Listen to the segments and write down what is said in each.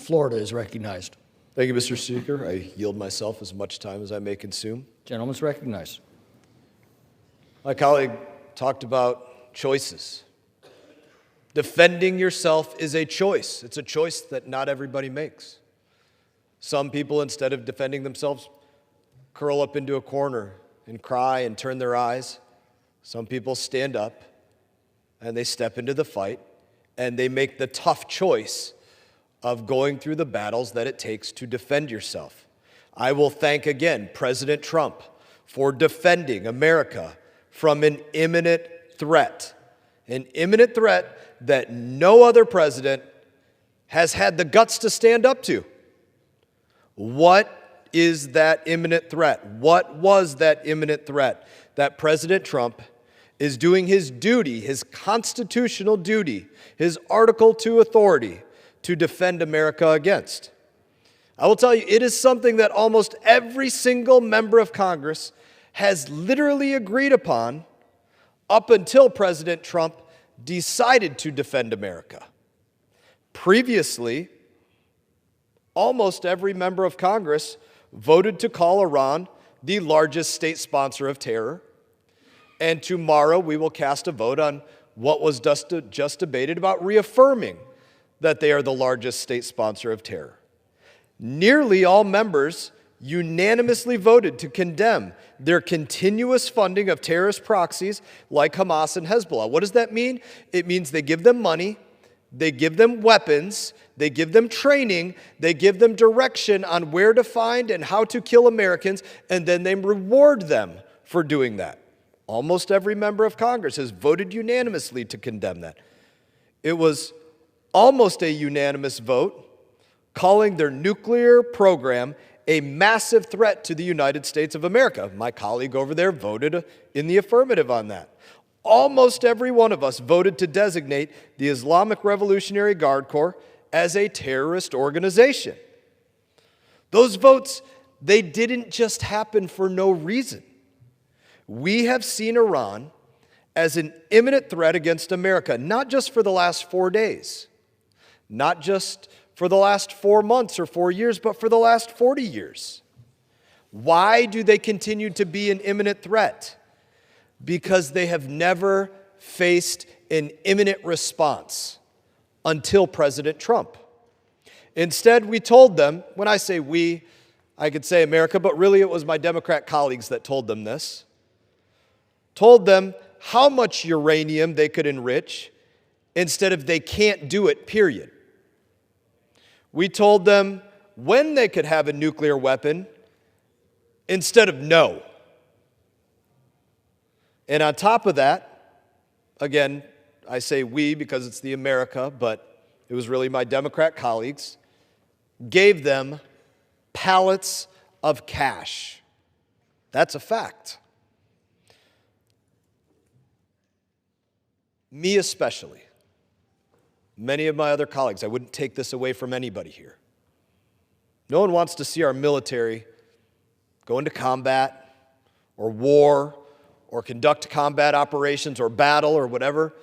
Florida is recognized. Thank you, Mr. Speaker. I yield myself as much time as I may consume. Gentleman's recognized. My colleague talked about choices. Defending yourself is a choice. It's a choice that not everybody makes. Some people, instead of defending themselves, curl up into a corner and cry and turn their eyes. Some people stand up and they step into the fight and they make the tough choice of going through the battles that it takes to defend yourself. I will thank again President Trump for defending America from an imminent threat that no other president has had the guts to stand up to. What is that imminent threat? What was that imminent threat? That President Trump is doing his duty, his constitutional duty, his Article 2 authority to defend America against. I will tell you, it is something that almost every single member of Congress has literally agreed upon up until President Trump decided to defend America. Previously, almost every member of Congress voted to call Iran the largest state sponsor of terror. And tomorrow we will cast a vote on what was just debated about reaffirming that they are the largest state sponsor of terror. Nearly all members unanimously voted to condemn their continuous funding of terrorist proxies like Hamas and Hezbollah. What does that mean? It means they give them money, they give them weapons, they give them training, they give them direction on where to find and how to kill Americans, and then they reward them for doing that. Almost every member of Congress has voted unanimously to condemn that. It was almost a unanimous vote calling their nuclear program a massive threat to the United States of America. My colleague over there voted in the affirmative on that. Almost every one of us voted to designate the Islamic Revolutionary Guard Corps as a terrorist organization. Those votes, they didn't just happen for no reason. We have seen Iran as an imminent threat against America, not just for the last 4 days, not just for the last 4 months or 4 years, but for the last 40 years. Why do they continue to be an imminent threat? Because they have never faced an imminent response until President Trump. Instead, we told them, when I say we, I could say America, but really it was my Democrat colleagues that told them this, told them how much uranium they could enrich instead of they can't do it, period. We told them when they could have a nuclear weapon instead of no. And on top of that, again, I say we because it's the America, but it was really my Democrat colleagues, gave them pallets of cash. That's a fact. Me especially. Many of my other colleagues, I wouldn't take this away from anybody here. No one wants to see our military go into combat or war or conduct combat operations or battle or whatever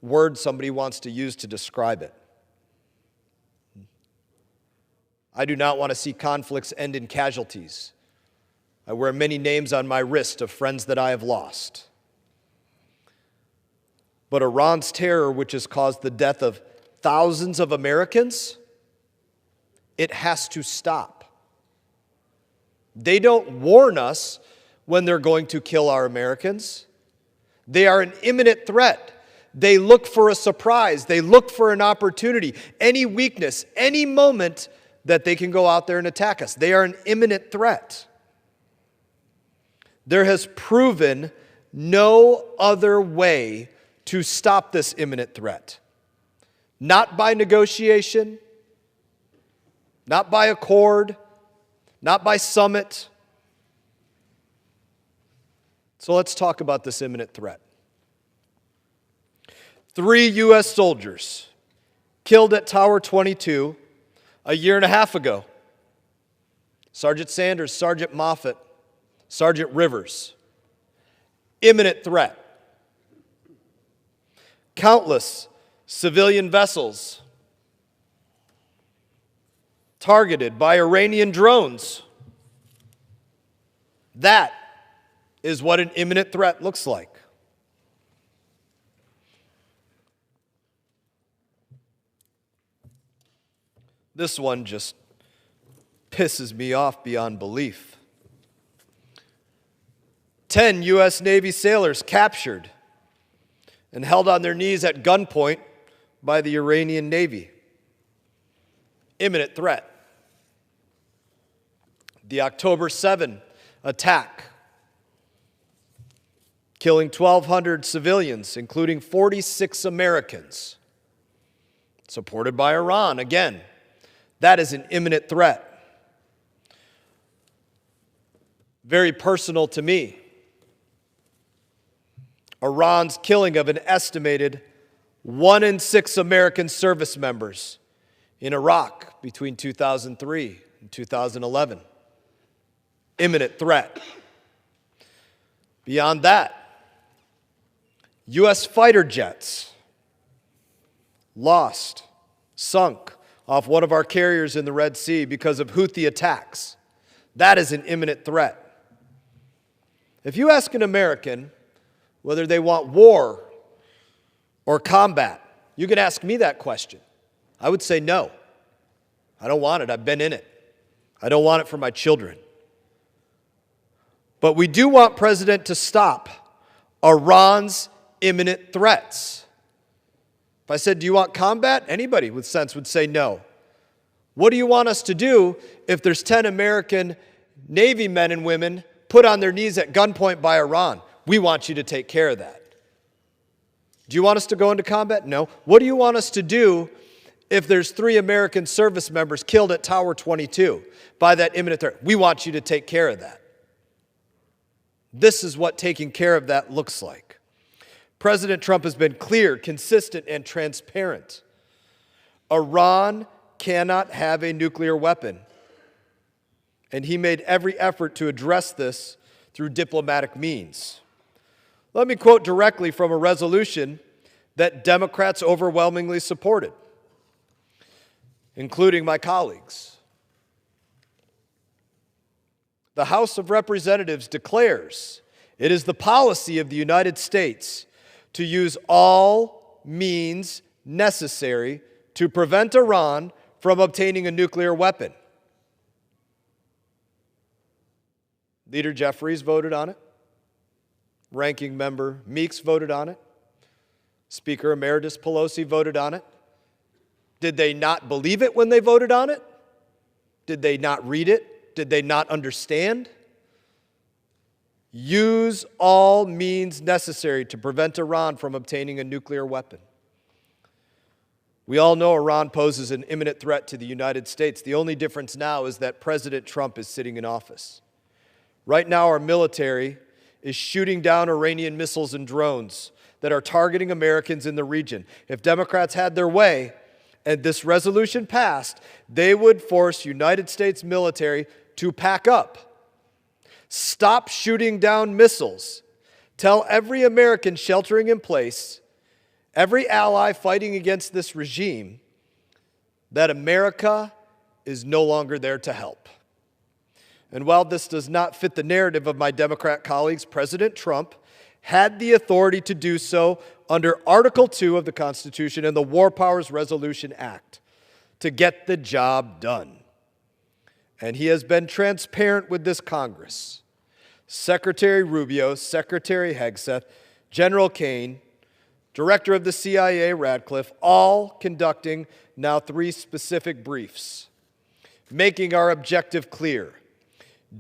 word somebody wants to use to describe it. I do not want to see conflicts end in casualties. I wear many names on my wrist of friends that I have lost. But Iran's terror, which has caused the death of thousands of Americans, it has to stop. They don't warn us when they're going to kill our Americans. They are an imminent threat. They look for a surprise. They look for an opportunity, any weakness, any moment that they can go out there and attack us. They are an imminent threat. There has proven no other way to stop this imminent threat. Not by negotiation, not by accord, not by summit. So let's talk about this imminent threat. 3 U.S. soldiers killed at Tower 22 a year and a half ago. Sergeant Sanders, Sergeant Moffett, Sergeant Rivers. Imminent threat. Countless civilian vessels targeted by Iranian drones. That is what an imminent threat looks like. This one just pisses me off beyond belief. 10 U.S. Navy sailors captured and held on their knees at gunpoint by the Iranian Navy. Imminent threat. The October 7 attack, killing 1,200 civilians, including 46 Americans, supported by Iran. Again, that is an imminent threat. Very personal to me. Iran's killing of an estimated 1 in 6 American service members in Iraq between 2003 and 2011. Imminent threat. Beyond that, U.S. fighter jets lost, sunk off one of our carriers in the Red Sea because of Houthi attacks. That is an imminent threat. If you ask an American whether they want war or combat, you can ask me that question. I would say no. I don't want it. I've been in it. I don't want it for my children. But we do want President to stop Iran's imminent threats. If I said, do you want combat? Anybody with sense would say no. What do you want us to do if there's 10 American Navy men and women put on their knees at gunpoint by Iran? We want you to take care of that. Do you want us to go into combat? No. What do you want us to do if there's 3 American service members killed at Tower 22 by that imminent threat? We want you to take care of that. This is what taking care of that looks like. President Trump has been clear, consistent, and transparent. Iran cannot have a nuclear weapon. And he made every effort to address this through diplomatic means. Let me quote directly from a resolution that Democrats overwhelmingly supported, including my colleagues. The House of Representatives declares it is the policy of the United States to use all means necessary to prevent Iran from obtaining a nuclear weapon. Leader Jeffries voted on it. Ranking Member Meeks voted on it. Speaker Emeritus Pelosi voted on it. Did they not believe it when they voted on it? Did they not read it? Did they not understand? Use all means necessary to prevent Iran from obtaining a nuclear weapon. We all know Iran poses an imminent threat to the United States. The only difference now is that President Trump is sitting in office. Right now, our military is shooting down Iranian missiles and drones that are targeting Americans in the region. If Democrats had their way and this resolution passed, they would force United States military to pack up. Stop shooting down missiles. Tell every American sheltering in place, every ally fighting against this regime, that America is no longer there to help. And while this does not fit the narrative of my Democrat colleagues, President Trump had the authority to do so under Article 2 of the Constitution and the War Powers Resolution Act to get the job done. And he has been transparent with this Congress. Secretary Rubio, Secretary Hegseth, General Kane, Director of the CIA Radcliffe, all conducting now 3 specific briefs, making our objective clear.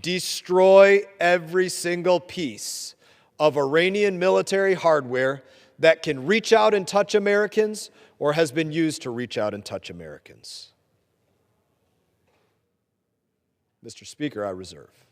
Destroy every single piece of Iranian military hardware that can reach out and touch Americans or has been used to reach out and touch Americans. Mr. Speaker, I reserve.